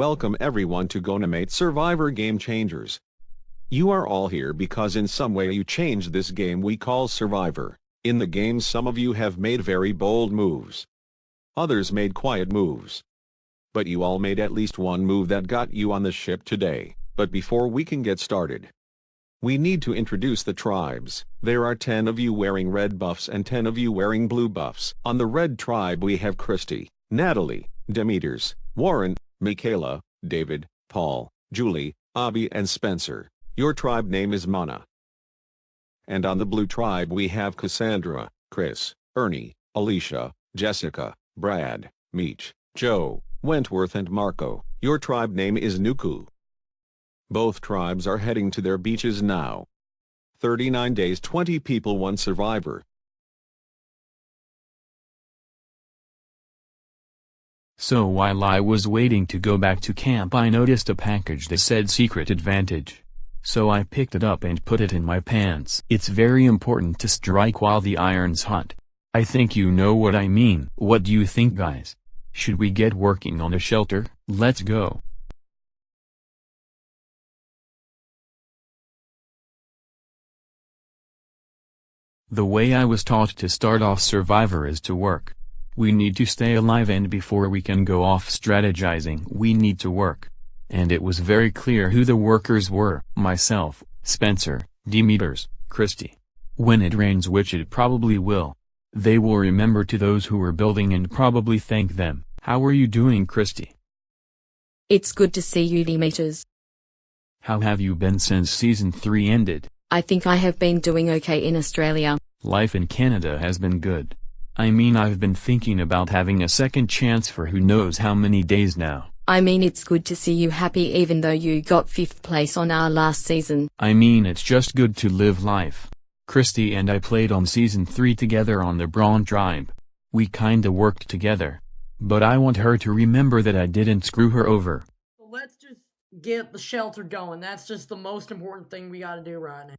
welcome everyone to Gonamate Survivor Game Changers. You are all here because in some way you changed this game we call Survivor. In the game some of you have made very bold moves. Others made quiet moves. But you all made at least one move that got you on the ship today. But before we can get started, we need to introduce the tribes. There are 10 of you wearing red buffs and 10 of you wearing blue buffs. On the red tribe we have Christy, Natalie, Demeters, Warren, Michaela, David, Paul, Julie, Abby and Spencer. Your tribe name is Mana. And on the blue tribe we have Cassandra, Chris, Ernie, Alicia, Jessica, Brad, Meech, Joe, Wentworth and Marco. Your tribe name is Nuku. Both tribes are heading to their beaches now. 39 days 20 people 1 survivor. So while I was waiting to go back to camp I noticed a package that said secret advantage. So I picked it up and put it in my pants. It's very important to strike while the iron's hot. I think you know what I mean. What do you think, guys? Should we get working on a shelter? Let's go. The way I was taught to start off Survivor is to work. We need to stay alive, and before we can go off strategizing we need to work. And it was very clear who the workers were. Myself, Spencer, Demeters, Christy. When it rains, which it probably will, they will remember to those who were building and probably thank them. How are you doing, Christy? It's good to see you, Demeters. How have you been since season 3 ended? I think I have been doing okay in Australia. Life in Canada has been good. I mean, I've been thinking about having a second chance for who knows how many days now. I mean, it's good to see you happy even though you got 5th place on our last season. I mean, it's just good to live life. Christy and I played on season 3 together on the Brawn tribe. We kinda worked together. But I want her to remember that I didn't screw her over. Let's just get the shelter going. That's just the most important thing we gotta do right now.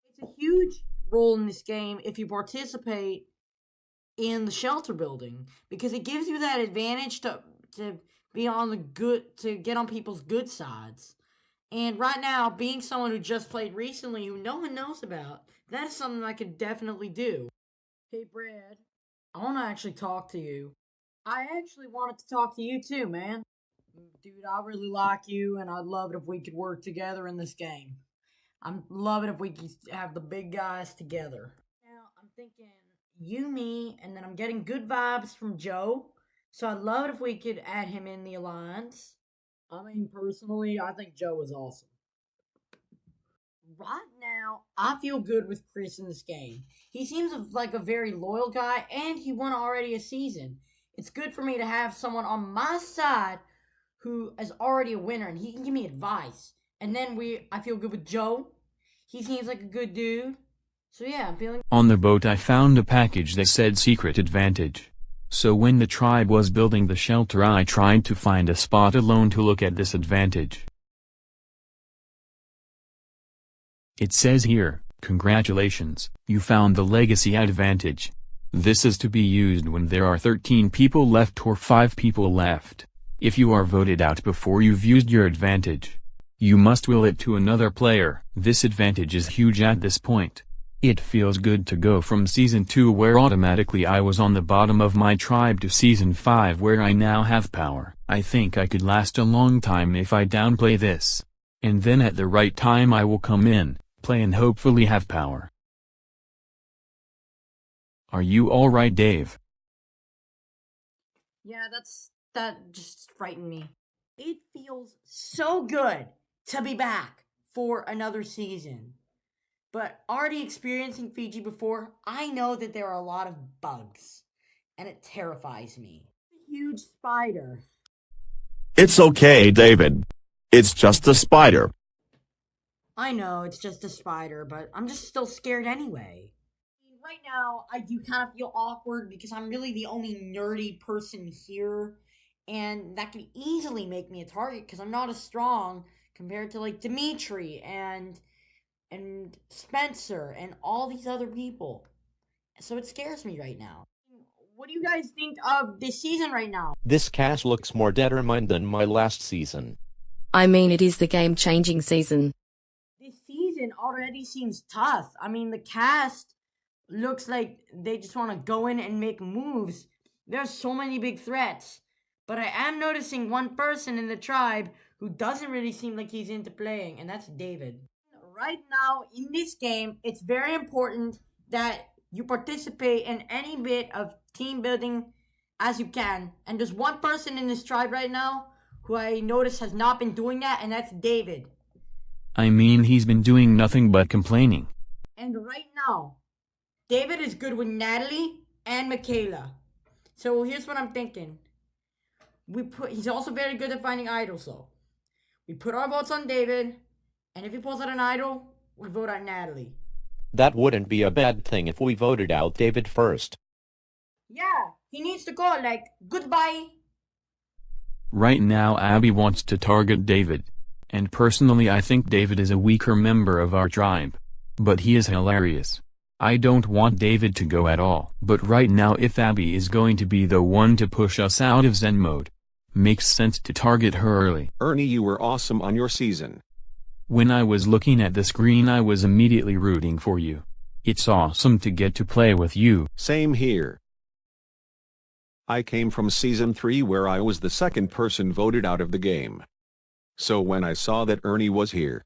It's a huge role in this game if you participate in the shelter building, because it gives you that advantage to be on the good, to get on people's good sides. And right now, being someone who just played recently, who no one knows about, that is something I could definitely do. Hey, Brad, I want to actually talk to you. I actually wanted to talk to you too, man. Dude, I really like you, and I'd love it if we could work together in this game. I'm loving if we could have the big guys together. Now, I'm thinking you, me, and then I'm getting good vibes from Joe. So I'd love it if we could add him in the alliance. I mean, personally, I think Joe is awesome. Right now, I feel good with Chris in this game. He seems like a very loyal guy, and he won already a season. It's good for me to have someone on my side who is already a winner, and he can give me advice. And then I feel good with Joe. He seems like a good dude. So yeah, I'm feeling... On the boat I found a package that said secret advantage. So when the tribe was building the shelter I tried to find a spot alone to look at this advantage. It says here, congratulations, you found the legacy advantage. This is to be used when there are 13 people left or 5 people left. If you are voted out before you've used your advantage, you must will it to another player. This advantage is huge at this point. It feels good to go from season 2 where automatically I was on the bottom of my tribe to season 5 where I now have power. I think I could last a long time if I downplay this. And then at the right time I will come in, play and hopefully have power. Are you alright, Dave? Yeah, that just frightened me. It feels so good to be back for another season. But already experiencing Fiji before, I know that there are a lot of bugs. And it terrifies me. A huge spider. It's okay, David. It's just a spider. I know, it's just a spider, but I'm just still scared anyway. Right now, I do kind of feel awkward because I'm really the only nerdy person here. And that can easily make me a target because I'm not as strong compared to like Dimitri and and Spencer and all these other people. So it scares me right now. What do you guys think of this season right now? This cast looks more determined than my last season. I mean, it is the game-changing season. This season already seems tough. I mean, the cast looks like they just want to go in and make moves. There's so many big threats. But I am noticing one person in the tribe who doesn't really seem like he's into playing, and that's David. Right now, in this game, it's very important that you participate in any bit of team building as you can. And there's one person in this tribe right now who I notice has not been doing that, and that's David. I mean, he's been doing nothing but complaining. And right now, David is good with Natalie and Michaela. So here's what I'm thinking. He's also very good at finding idols, though. We put our votes on David, and if he pulls out an idol, we vote on Natalie. That wouldn't be a bad thing if we voted out David first. Yeah, he needs to go, like, goodbye. Right now Abby wants to target David. And personally I think David is a weaker member of our tribe. But he is hilarious. I don't want David to go at all. But right now if Abby is going to be the one to push us out of Zen mode, makes sense to target her early. Ernie, you were awesome on your season. When I was looking at the screen I was immediately rooting for you. It's awesome to get to play with you. Same here. I came from Season 3 where I was the second person voted out of the game. So when I saw that Ernie was here,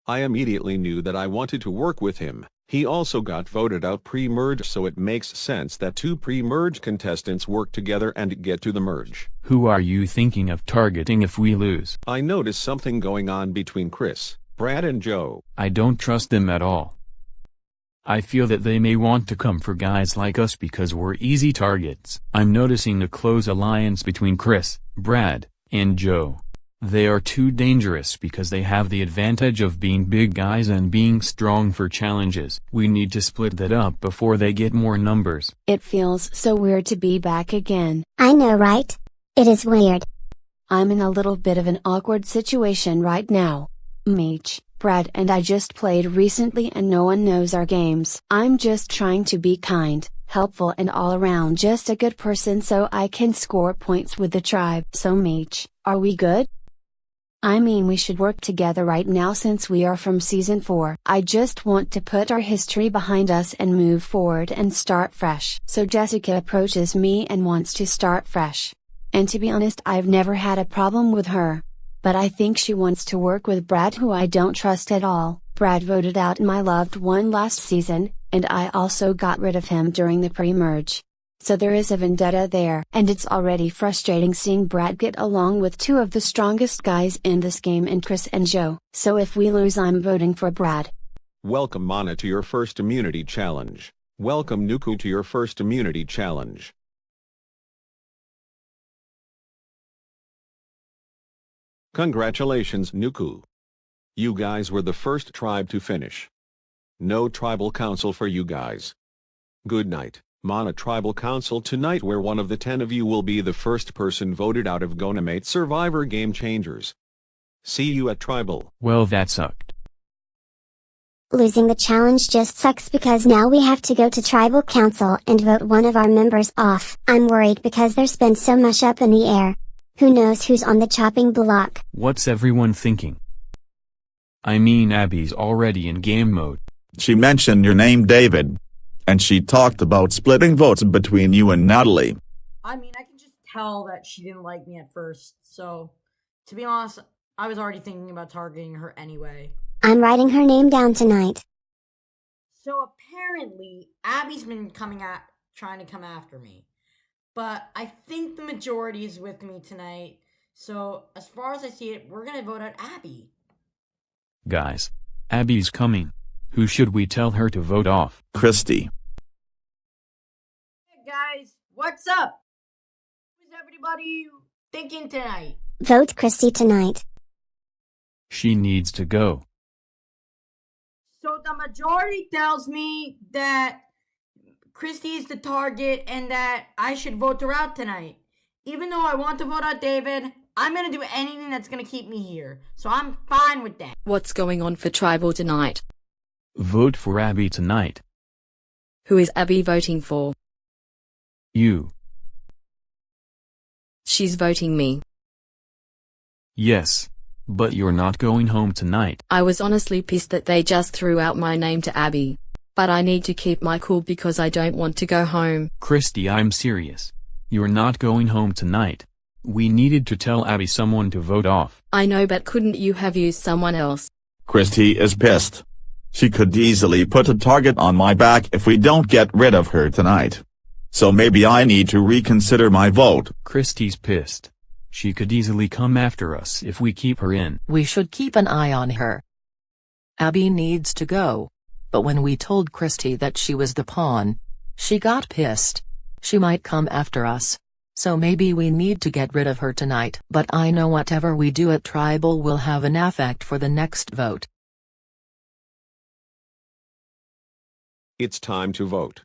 I immediately knew that I wanted to work with him. He also got voted out pre-merge, so it makes sense that two pre-merge contestants work together and get to the merge. Who are you thinking of targeting if we lose? I noticed something going on between Chris, Brad and Joe. I don't trust them at all. I feel that they may want to come for guys like us because we're easy targets. I'm noticing a close alliance between Chris, Brad, and Joe. They are too dangerous because they have the advantage of being big guys and being strong for challenges. We need to split that up before they get more numbers. It feels so weird to be back again. I know, right? It is weird. I'm in a little bit of an awkward situation right now. Meech, Brad and I just played recently and no one knows our games. I'm just trying to be kind, helpful and all around just a good person so I can score points with the tribe. So Meech, are we good? I mean, we should work together right now since we are from Season 4. I just want to put our history behind us and move forward and start fresh. So Jessica approaches me and wants to start fresh. And to be honest, I've never had a problem with her. But I think she wants to work with Brad, who I don't trust at all. Brad voted out my loved one last season, and I also got rid of him during the pre-merge. So there is a vendetta there. And it's already frustrating seeing Brad get along with two of the strongest guys in this game in Chris and Joe. So if we lose, I'm voting for Brad. Welcome Mana to your first immunity challenge. Welcome Nuku to your first immunity challenge. Congratulations Nuku. You guys were the first tribe to finish. No tribal council for you guys. Good night. Mana Tribal Council tonight, where one of the 10 of you will be the first person voted out of Gonamate Survivor Game Changers. See you at Tribal. Well, that sucked. Losing the challenge just sucks because now we have to go to Tribal Council and vote one of our members off. I'm worried because there's been so much up in the air. Who knows who's on the chopping block? What's everyone thinking? I mean, Abby's already in game mode. She mentioned your name, David. And she talked about splitting votes between you and Natalie. I mean, I can just tell that she didn't like me at first. So, to be honest, I was already thinking about targeting her anyway. I'm writing her name down tonight. So apparently, Abby's been trying to come after me. But I think the majority is with me tonight. So, as far as I see it, we're gonna vote out Abby. Guys, Abby's coming. Who should we tell her to vote off? Christy. Hey guys, what's up? Who's everybody thinking tonight? Vote Christy tonight. She needs to go. So the majority tells me that Christy is the target and that I should vote her out tonight. Even though I want to vote out David, I'm gonna do anything that's gonna keep me here. So I'm fine with that. What's going on for Tribal tonight? Vote for Abby tonight. Who is Abby voting for? You. She's voting me. Yes. But you're not going home tonight. I was honestly pissed that they just threw out my name to Abby. But I need to keep my cool because I don't want to go home. Christy, I'm serious. You're not going home tonight. We needed to tell Abby someone to vote off. I know, but couldn't you have used someone else? Christy is pissed. She could easily put a target on my back if we don't get rid of her tonight. So maybe I need to reconsider my vote. Christy's pissed. She could easily come after us if we keep her in. We should keep an eye on her. Abby needs to go. But when we told Christy that she was the pawn, she got pissed. She might come after us. So maybe we need to get rid of her tonight. But I know whatever we do at Tribal will have an effect for the next vote. It's time to vote.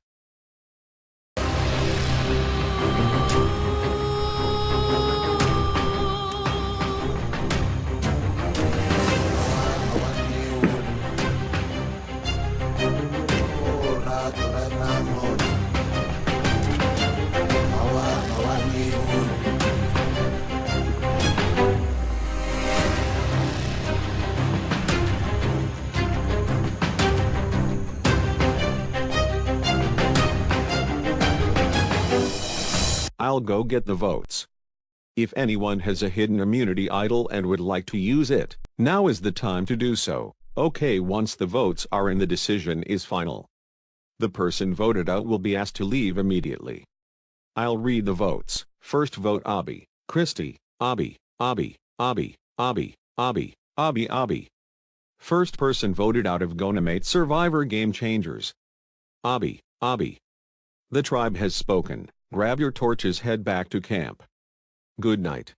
I'll go get the votes. If anyone has a hidden immunity idol and would like to use it, now is the time to do so. Okay, once the votes are in, the decision is final. The person voted out will be asked to leave immediately. I'll read the votes. First vote Abby, Christy, Abby, Abby, Abby, Abby, Abby, Abby, Abby. First person voted out of Gonamate Survivor Game Changers. Abby, Abby. The tribe has spoken. Grab your torches, head back to camp. Good night.